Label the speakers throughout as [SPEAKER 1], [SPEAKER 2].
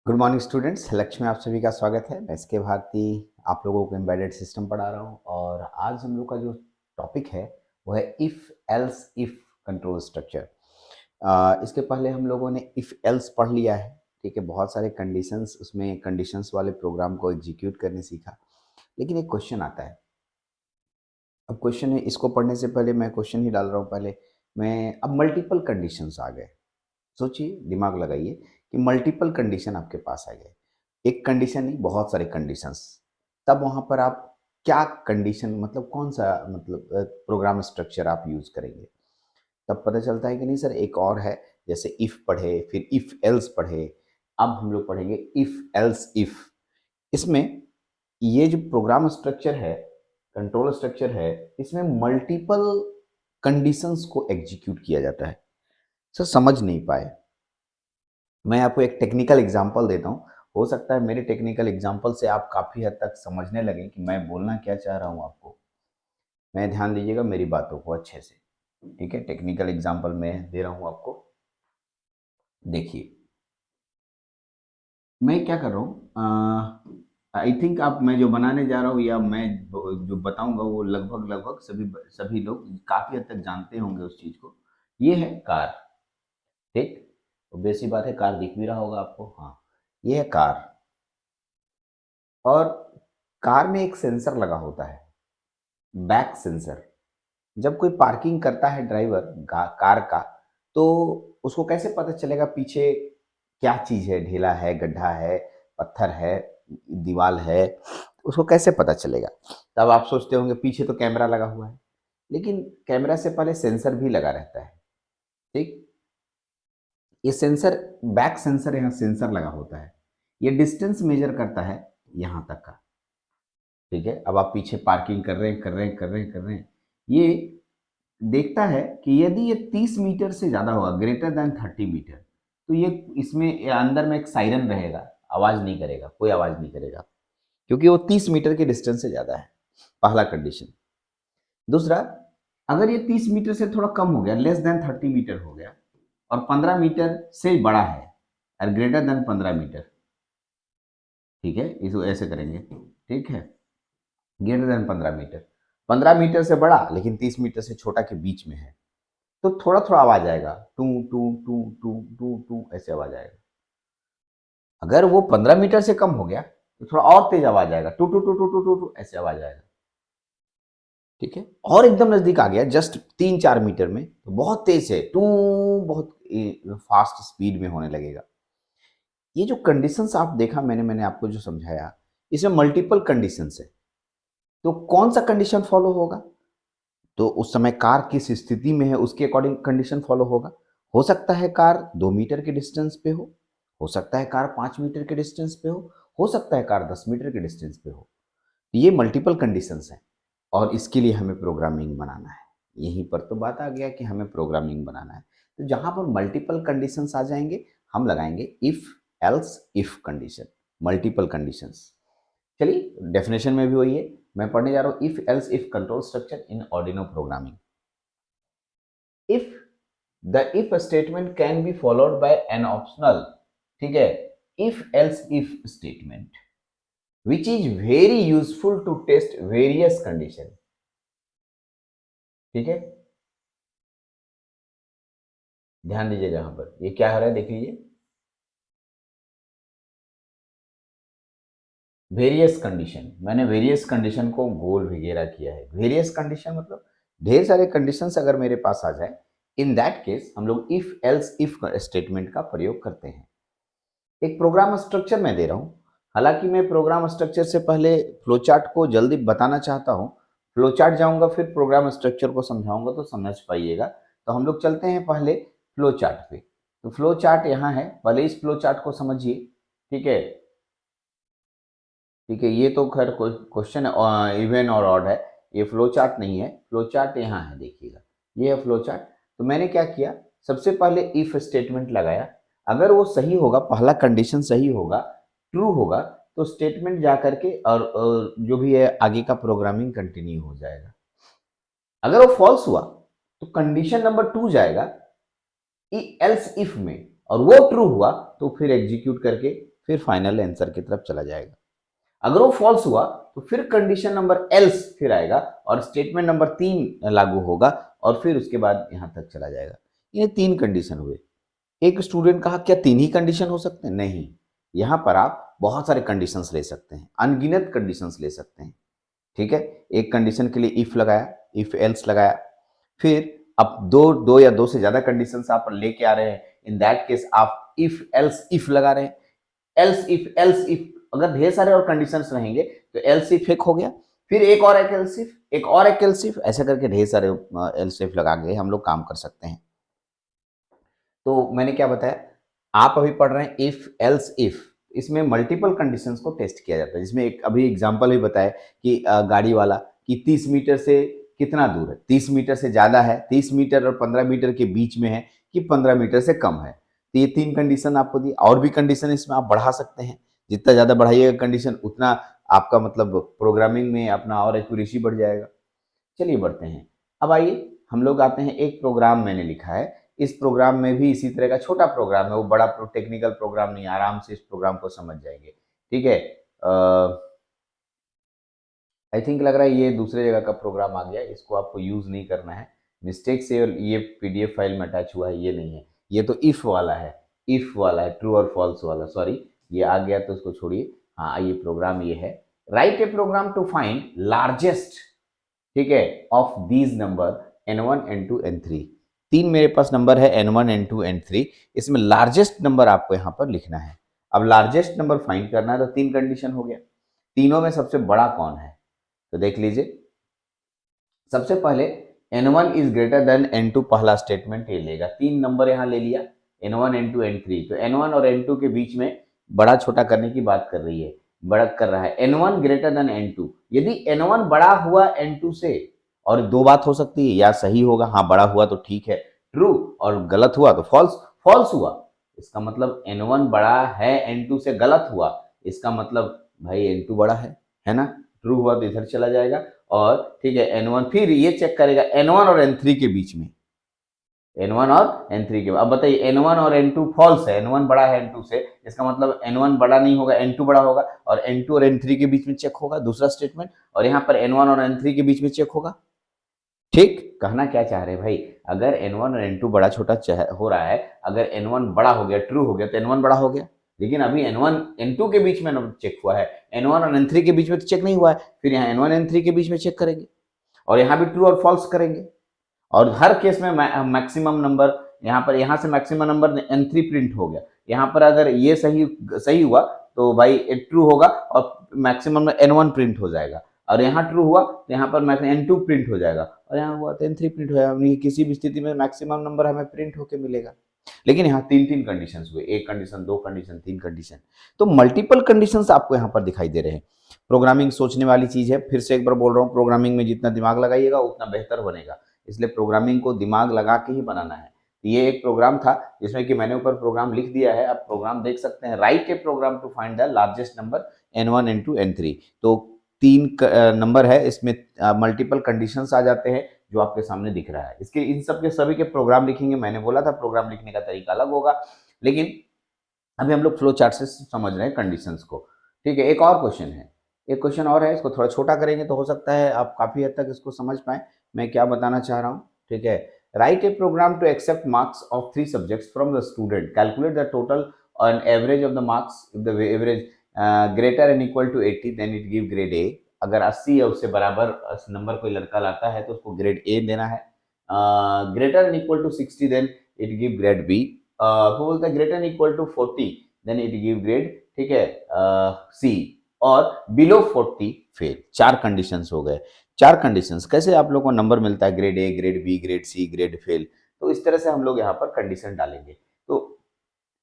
[SPEAKER 1] Good morning students, लक्ष्य में आप सभी का स्वागत है। मैं एसके भारती आप लोगों को एम्बेडेड सिस्टम पढ़ा रहा हूँ और आज हम लोग का जो टॉपिक है वो है if else if control structure. इसके पहले हम लोगों ने इफ़ एल्स पढ़ लिया है। ठीक है, बहुत सारे कंडीशंस, उसमें कंडीशंस वाले प्रोग्राम को एग्जीक्यूट करने सीखा। लेकिन एक क्वेश्चन आता है। अब क्वेश्चन है, इसको पढ़ने से पहले मैं क्वेश्चन ही डाल रहा हूँ। पहले मैं अब मल्टीपल कंडीशंस आ गए। सोचिए, दिमाग लगाइए कि मल्टीपल कंडीशन आपके पास आ गए। एक कंडीशन नहीं, बहुत सारे कंडीशंस। तब वहाँ पर आप क्या कंडीशन, मतलब कौन सा, मतलब प्रोग्राम स्ट्रक्चर आप यूज़ करेंगे। तब पता चलता है कि नहीं सर, एक और है। जैसे इफ़ पढ़े, फिर इफ़ एल्स पढ़े, अब हम लोग पढ़ेंगे इफ़ एल्स इफ़। इसमें ये जो प्रोग्राम स्ट्रक्चर है, कंट्रोल स्ट्रक्चर है, इसमें मल्टीपल कंडीशंस को एग्जीक्यूट किया जाता है। सर समझ नहीं पाए। मैं आपको एक टेक्निकल एग्जांपल देता हूँ। हो सकता है मेरे टेक्निकल एग्जांपल से आप काफ़ी हद तक समझने लगें कि मैं बोलना क्या चाह रहा हूँ आपको। मैं ध्यान दीजिएगा मेरी बातों को अच्छे से। ठीक है, टेक्निकल एग्जांपल मैं दे रहा हूँ आपको। देखिए, मैं क्या कर रहा हूँ, आई थिंक आप, मैं जो बनाने जा रहा हूँ या मैं जो बताऊंगा वो लगभग लगभग सभी सभी लोग काफ़ी हद तक जानते होंगे उस चीज़ को। ये है कार। ठीक, तो बेसिक बात है, कार दिख भी रहा होगा आपको। हाँ, ये है कार। और कार में एक सेंसर लगा होता है, बैक सेंसर। जब कोई पार्किंग करता है ड्राइवर कार का, तो उसको कैसे पता चलेगा पीछे क्या चीज़ है, ढेला है, गड्ढा है, पत्थर है, दीवाल है, उसको कैसे पता चलेगा। तब आप सोचते होंगे पीछे तो कैमरा लगा हुआ है, लेकिन कैमरा से पहले सेंसर भी लगा रहता है। ठीक, ये सेंसर, बैक सेंसर, यहाँ सेंसर लगा होता है। ये डिस्टेंस मेजर करता है यहाँ तक का। ठीक है, अब आप पीछे पार्किंग कर रहे हैं, कर रहे हैं, कर रहे हैं, कर रहे हैं, ये देखता है कि यदि ये 30 मीटर से ज़्यादा होगा, ग्रेटर देन 30 मीटर, तो ये इसमें अंदर में एक सायरन रहेगा। आवाज़ नहीं करेगा, कोई आवाज़ नहीं करेगा, क्योंकि वो 30 मीटर के डिस्टेंस से ज़्यादा है। पहला कंडीशन। दूसरा, अगर ये 30 मीटर से थोड़ा कम हो गया, लेस देन 30 मीटर हो गया, और 15 मीटर से बड़ा है, और ग्रेटर देन 15 मीटर। ठीक है, इसको ऐसे करेंगे। ठीक है, ग्रेटर देन 15 मीटर, 15 मीटर से बड़ा लेकिन 30 मीटर से छोटा के बीच में है, तो थोड़ा थोड़ा आवाज आएगा, टू टू टू टू टू टू, ऐसे आवाज आएगा। अगर वो 15 मीटर से कम हो गया तो थोड़ा और तेज आवाज आएगा, टू टू टू टू टू टू टू, ऐसे आवाज आएगा। ठीक है, और एकदम नजदीक आ गया, जस्ट 3-4 मीटर में, तो बहुत तेज है, टू, बहुत फास्ट स्पीड में होने लगेगा। ये जो कंडीशंस आप देखा, मैंने आपको जो समझाया, इसमें मल्टीपल कंडीशंस है। तो कौन सा कंडीशन फॉलो होगा, तो उस समय कार किस स्थिति में है उसके अकॉर्डिंग कंडीशन फॉलो होगा। हो सकता है कार 2 मीटर के डिस्टेंस पे हो सकता है कार 5 मीटर के डिस्टेंस पे हो सकता है कार 10 मीटर के डिस्टेंस पे हो। ये मल्टीपल कंडीशंस हैं, और इसके लिए हमें प्रोग्रामिंग बनाना है। यहीं पर तो बात आ गया कि हमें प्रोग्रामिंग बनाना है। तो जहां पर मल्टीपल कंडीशंस आ जाएंगे, हम लगाएंगे if else if condition, multiple conditions. चलिए, डेफिनेशन में भी वही है। मैं पढ़ने जा रहा हूँ if else if control structure in Arduino programming. If the if statement can be followed by an optional, ठीक है, if else if statement which is very useful to test various condition. ठीक है, ध्यान दीजिएगा यहां पर ये क्या हो रहा है, देख लीजिए। वेरियस कंडीशन, मैंने वेरियस कंडीशन को गोल वगैरह किया है। वेरियस कंडीशन मतलब ढेर सारे कंडीशंस अगर मेरे पास आ जाए, इन दैट केस हम लोग इफ एल्स इफ स्टेटमेंट का प्रयोग करते हैं। एक प्रोग्राम स्ट्रक्चर मैं दे रहा हूँ। हालांकि मैं प्रोग्राम स्ट्रक्चर से पहले फ्लो चार्ट को जल्दी बताना चाहता हूँ। फ्लो चार्ट जाऊंगा, फिर प्रोग्राम स्ट्रक्चर को समझाऊंगा तो समझ पाइएगा। तो हम लोग चलते हैं पहले फ्लो चार्ट पे। तो फ्लो चार्ट यहाँ है, पहले इस फ्लो चार्ट को समझिए। ठीक है, ठीक है, ये तो खैर क्वेश्चन इवन और ऑड है, ये फ्लो चार्ट नहीं है। फ्लो चार्ट यहाँ है, देखिएगा, ये है फ्लो चार्ट। तो मैंने क्या किया, सबसे पहले इफ स्टेटमेंट लगाया। अगर वो सही होगा, पहला कंडीशन सही होगा, ट्रू होगा, तो स्टेटमेंट जा करके और जो भी है आगे का प्रोग्रामिंग कंटिन्यू हो जाएगा। अगर वो फॉल्स हुआ तो कंडीशन नंबर 2 जाएगा एल्स इफ में, और वो ट्रू हुआ तो फिर एग्जीक्यूट करके फिर फाइनल आंसर की तरफ चला जाएगा। अगर वो फॉल्स हुआ तो फिर कंडीशन नंबर एल्स फिर आएगा और स्टेटमेंट नंबर 3 लागू होगा और फिर उसके बाद यहाँ तक चला जाएगा। ये 3 कंडीशन हुए। एक स्टूडेंट कहा क्या 3 ही कंडीशन हो सकते हैं? नहीं, यहाँ पर आप बहुत सारे कंडीशंस ले सकते हैं, अनगिनत कंडीशंस ले सकते हैं। ठीक है, एक कंडीशन के लिए इफ लगाया, इफ एल्स लगाया, फिर अब दो या दो से ज्यादा कंडीशंस आप लेके आ रहे हैं, इन दैट केस आप इफ एल्स इफ लगा रहे हैं। एल्स इफ अगर ढेर सारे और कंडीशंस रहेंगे तो एल्स इफ एक हो गया, फिर एक और एक एल्स इफ, एक और एक एल्स इफ, ऐसा करके ढेर सारे एल्स इफ लगा के हम लोग काम कर सकते हैं। तो मैंने क्या बताया, आप अभी पढ़ रहे हैं इफ एल्स इफ, इसमें मल्टीपल कंडीशंस को टेस्ट किया जाता है, जिसमें एक अभी एग्जांपल भी बताया कि गाड़ी वाला कि 30 मीटर से कितना दूर है, 30 मीटर से ज्यादा है, 30 मीटर और 15 मीटर के बीच में है, कि 15 मीटर से कम है। तो ये 3 कंडीशन आपको दी, और भी कंडीशन इसमें आप बढ़ा सकते हैं, जितना ज्यादा बढ़ाइएगा कंडीशन उतना आपका मतलब प्रोग्रामिंग में अपना और एक्यूरेसी बढ़ जाएगा। चलिए बढ़ते हैं। अब आइए हम लोग आते हैं, एक प्रोग्राम मैंने लिखा है, इस प्रोग्राम में भी इसी तरह का छोटा प्रोग्राम है, वो बड़ा टेक्निकल प्रोग्राम नहीं, आराम से इस प्रोग्राम को समझ जाएंगे। ठीक है, आई थिंक लग रहा है ये दूसरे जगह का प्रोग्राम आ गया, इसको आपको यूज नहीं करना है, मिस्टेक से ये पीडीएफ फाइल में अटैच हुआ है, ये नहीं है, ये तो इफ वाला है, इफ वाला है, ट्रू और फॉल्स वाला, सॉरी ये आ गया तो उसको छोड़िए। हाँ, ये प्रोग्राम ये है, write a program to find largest, ठीक है, of these number n1 n2 n3, 3 मेरे पास नंबर है n1 n2 n3, इसमें लार्जेस्ट नंबर आपको यहाँ पर लिखना है। अब लार्जेस्ट नंबर फाइंड करना है तो 3 कंडीशन हो गया, तीनों में सबसे बड़ा कौन है, तो देख लीजिए। सबसे पहले n1 is greater than n2, पहला स्टेटमेंट ये लेगा, 3 नंबर यहाँ ले लिया n1 n2 n3, तो n1 और n2 के बीच में बड़ा छोटा करने की बात कर रही है, बड़ा कर रहा है, n1 ग्रेटर देन n2। यदि n1 बड़ा हुआ n2 से, और दो बात हो सकती है, या सही होगा, हाँ बड़ा हुआ तो ठीक है ट्रू, और गलत हुआ तो फॉल्स। फॉल्स हुआ इसका मतलब n1 बड़ा है n2 से, गलत हुआ इसका मतलब भाई n2 बड़ा है ना। ट्रू हुआ तो इधर चला जाएगा, और ठीक है n1, फिर ये चेक करेगा n1 और n3 के बीच में, n1 और n3 के, अब बताइए n1 और n2 फॉल्स है, n1 बड़ा है n2 से, इसका मतलब n1 बड़ा नहीं होगा, n2 बड़ा होगा, और n2 और n3 के बीच में चेक होगा, दूसरा स्टेटमेंट, और यहाँ पर n1 और n3 के बीच में चेक होगा। ठीक, कहना क्या चाह रहे हैं भाई, अगर n1 और n2 बड़ा छोटा हो रहा है, अगर n1 बड़ा हो गया, ट्रू हो गया, तो n1 बड़ा हो गया, लेकिन अभी n1 n2 के बीच में चेक हुआ है, n1 और n3 के बीच में तो चेक नहीं हुआ है, फिर यहाँ n1 n3 के बीच में चेक करेंगे, और यहाँ भी ट्रू और फॉल्स करेंगे, और हर केस में मैक्सिमम नंबर, यहाँ पर यहाँ से मैक्सिमम नंबर n3 प्रिंट हो गया, यहाँ पर अगर ये सही सही हुआ तो भाई ट्रू होगा और मैक्सिमम n1 प्रिंट हो जाएगा, और यहाँ ट्रू हुआ तो यहाँ पर n2 प्रिंट हो जाएगा, और यहाँ हुआ तो n3 प्रिंट हो जाएगा, किसी भी स्थिति में मैक्सिमम नंबर हमें प्रिंट होके मिलेगा। लेकिन यहाँ 3 कंडीशंस हुए, एक कंडीशन, 2 कंडीशन, 3 कंडीशन, तो मल्टीपल कंडीशंस आपको यहाँ पर दिखाई दे रहे हैं। प्रोग्रामिंग सोचने वाली चीज है, फिर से एक बार बोल रहा हूँ, प्रोग्रामिंग में जितना दिमाग लगाइएगा उतना बेहतर बनेगा, इसलिए प्रोग्रामिंग को दिमाग लगा के ही बनाना है। ये एक प्रोग्राम था जिसमें कि मैंने ऊपर प्रोग्राम लिख दिया है, आप प्रोग्राम देख सकते हैं, write a program to find the largest number n1 n2 n3, तो 3 नंबर है, इसमें मल्टीपल कंडीशंस आ जाते हैं जो आपके सामने दिख रहा है। इसके इन सब के सभी के प्रोग्राम लिखेंगे, मैंने बोला था प्रोग्राम लिखने का तरीका अलग होगा, लेकिन अभी हम लोग फ्लो चार्ट से समझ रहे हैं कंडीशंस को। ठीक है, एक और क्वेश्चन है, एक क्वेश्चन और है, इसको थोड़ा छोटा करेंगे तो हो सकता है आप काफी हद तक इसको समझ पाए मैं क्या बताना चाह रहा हूँ। ठीक है, write a program to accept marks of 3 subjects from the student, calculate the total on average of the marks, if the average greater and equal to 80 then it give grade A, अगर 80 या उससे बराबर number कोई लड़का लाता है तो उसको ग्रेड ए देना है, greater and equal to 60 then it give grade B, वो बोलता है greater and equal to 40 then it give grade, ठीक है, सी, और बिलो 40 फेल। 4 कंडीशंस हो गए, 4 कंडीशंस कैसे आप लोगों को नंबर मिलता है, grade A, grade B, grade C, grade fail, तो इस तरह से हम लोग यहाँ पर कंडीशन डालेंगे। तो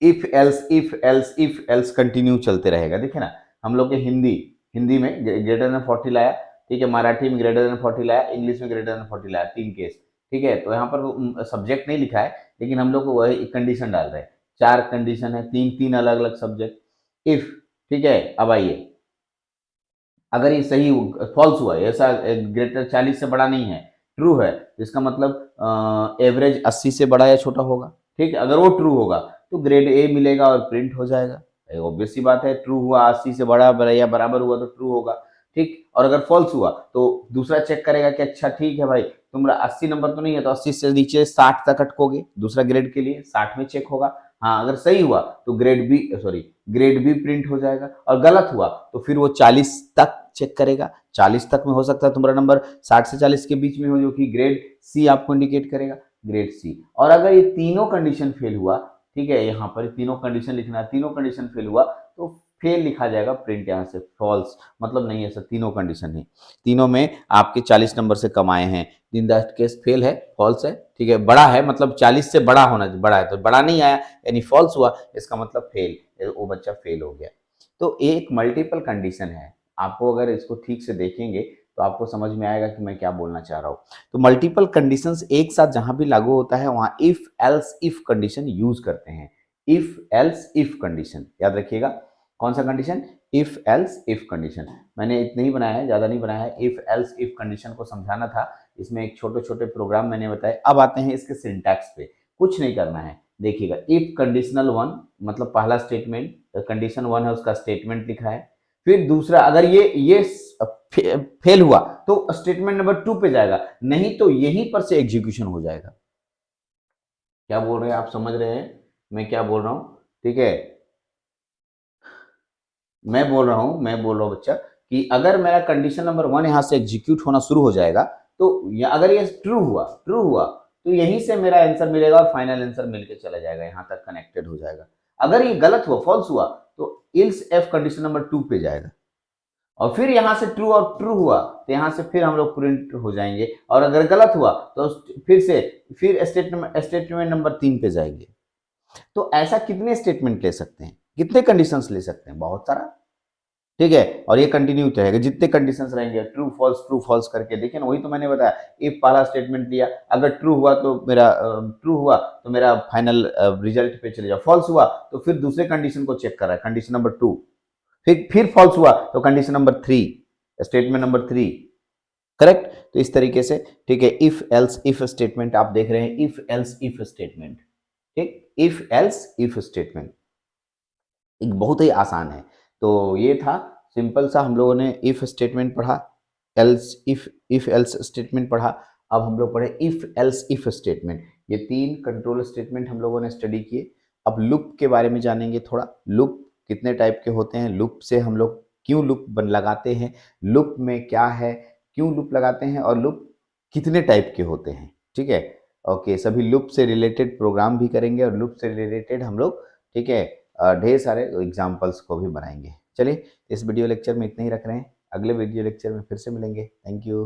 [SPEAKER 1] if else if else if else continue चलते रहेगा। देखिए ना, हम लोग के हिंदी में ग्रेटर देन 40 लाया, ठीक है, मराठी में ग्रेटर देन 40 लाया, इंग्लिश में ग्रेटर देन 40 लाया, 3 केस। ठीक है, तो यहाँ पर सब्जेक्ट नहीं लिखा है, लेकिन हम लोग को वही कंडीशन डाल रहे हैं, 4 कंडीशन है, 3 अलग अलग सब्जेक्ट। इफ, ठीक है, अब आइए, अगर ये सही फॉल्स हुआ, ऐसा ग्रेटर 40 से बड़ा नहीं है, ट्रू है, तो इसका मतलब एवरेज 80 से बड़ा या छोटा होगा। ठीक है, अगर वो ट्रू होगा तो ग्रेड ए मिलेगा और प्रिंट हो जाएगा, ऑब्वियस सी बात है, ट्रू हुआ 80 से बड़ा या बराबर हुआ तो ट्रू होगा, ठीक। और अगर फॉल्स हुआ तो दूसरा चेक करेगा कि अच्छा ठीक है भाई, तुम्हारा 80 नंबर तो नहीं है, तो 80 से नीचे 60 तक अटकोगे, दूसरा ग्रेड के लिए 60 में चेक होगा। हाँ, अगर सही हुआ तो ग्रेड बी प्रिंट हो जाएगा, और गलत हुआ तो फिर वो 40 तक चेक करेगा। 40 तक में हो सकता है तुम्हारा नंबर 60 से 40 के बीच में हो, जो कि ग्रेड सी आपको इंडिकेट करेगा, ग्रेड सी। और अगर ये तीनों कंडीशन फेल हुआ, ठीक है, यहाँ पर तीनों कंडीशन लिखना है, तीनों कंडीशन फेल हुआ तो फेल लिखा जाएगा, प्रिंट यहाँ से फॉल्स, मतलब नहीं है सर, तीनों कंडीशन है, तीनों में आपके 40 नंबर से कम आए हैं, इन दैट केस फेल है, फॉल्स है, ठीक है। बड़ा है मतलब 40 से बड़ा होना, बड़ा है तो बड़ा नहीं आया यानी फॉल्स हुआ, इसका मतलब फेल, वो बच्चा फेल हो गया। तो एक मल्टीपल कंडीशन है, आपको अगर इसको ठीक से देखेंगे तो आपको समझ में आएगा कि मैं क्या बोलना चाह रहा हूँ। तो मल्टीपल कंडीशंस एक साथ जहां भी लागू होता है वहां if else if condition use करते हैं। इफ एल्स इफ कंडीशन याद रखिएगा, कौन सा condition, if else if condition. मैंने इतना ही बनाया है, ज्यादा नहीं बनाया है, इफ एल्स इफ कंडीशन को समझाना था, इसमें एक छोटे छोटे प्रोग्राम मैंने बताए। अब आते हैं इसके सिंटैक्स पे, कुछ नहीं करना है, देखिएगा, इफ कंडीशनल वन मतलब पहला स्टेटमेंट, कंडीशन वन है उसका स्टेटमेंट लिखा है, फिर दूसरा अगर ये फेल हुआ तो स्टेटमेंट नंबर 2 पे जाएगा, नहीं तो यहीं पर से एग्जीक्यूशन हो जाएगा। क्या बोल रहे हैं आप, समझ रहे हैं मैं क्या बोल रहा हूं, ठीक है। मैं बोल रहा हूं बच्चा कि अगर मेरा कंडीशन नंबर 1 यहां से एग्जीक्यूट होना शुरू हो जाएगा, तो अगर ये ट्रू हुआ तो यहीं से मेरा आंसर मिलेगा और फाइनल आंसर मिलके चला जाएगा, यहां तक कनेक्टेड हो जाएगा। अगर ये गलत हुआ, फॉल्स हुआ, तो इल्स एफ कंडीशन नंबर 2 पे जाएगा, और फिर यहां से ट्रू और ट्रू हुआ तो यहां से फिर हम लोग प्रिंट हो जाएंगे, और अगर गलत हुआ तो फिर स्टेटमेंट नंबर 3 पे जाएंगे। तो ऐसा कितने स्टेटमेंट ले सकते हैं, कितने कंडीशंस ले सकते हैं, बहुत सारा, ठीक है। और ये कंटिन्यू रहेगा, जितने कंडीशंस रहेंगे ट्रू फॉल्स करके, देखिए ना, वही तो मैंने बताया, इफ पहला स्टेटमेंट दिया, अगर ट्रू हुआ तो मेरा फाइनल रिजल्ट पे चले जाओ, फॉल्स हुआ तो फिर दूसरे कंडीशन को चेक कर रहा है, कंडीशन नंबर 2, फिर फॉल्स हुआ तो condition number 3, statement number 3, correct. तो इस तरीके से, ठीक है, इफ एल्स इफ स्टेटमेंट आप देख रहे हैं, इफ एल्स इफ स्टेटमेंट, ठीक, इफ एल्स इफ स्टेटमेंट एक बहुत ही आसान है। तो ये था सिंपल सा, हम लोगों ने इफ स्टेटमेंट पढ़ा, एल्स इफ एल्स स्टेटमेंट पढ़ा, अब हम लोग पढ़े इफ एल्स इफ स्टेटमेंट। ये तीन कंट्रोल स्टेटमेंट हम लोगों ने स्टडी किए। अब लूप के बारे में जानेंगे थोड़ा, लूप कितने टाइप के होते हैं, लूप से हम लोग क्यों लूप लगाते हैं, लूप में क्या है, क्यों लूप लगाते हैं, और लूप कितने टाइप के होते हैं, ठीक है। ओके, सभी लूप से रिलेटेड प्रोग्राम भी करेंगे, और लूप से रिलेटेड हम लोग, ठीक है, ढेर सारे एग्जाम्पल्स को भी बनाएंगे। चलिए, इस वीडियो लेक्चर में इतना ही रख रहे हैं, अगले वीडियो लेक्चर में फिर से मिलेंगे। Thank you.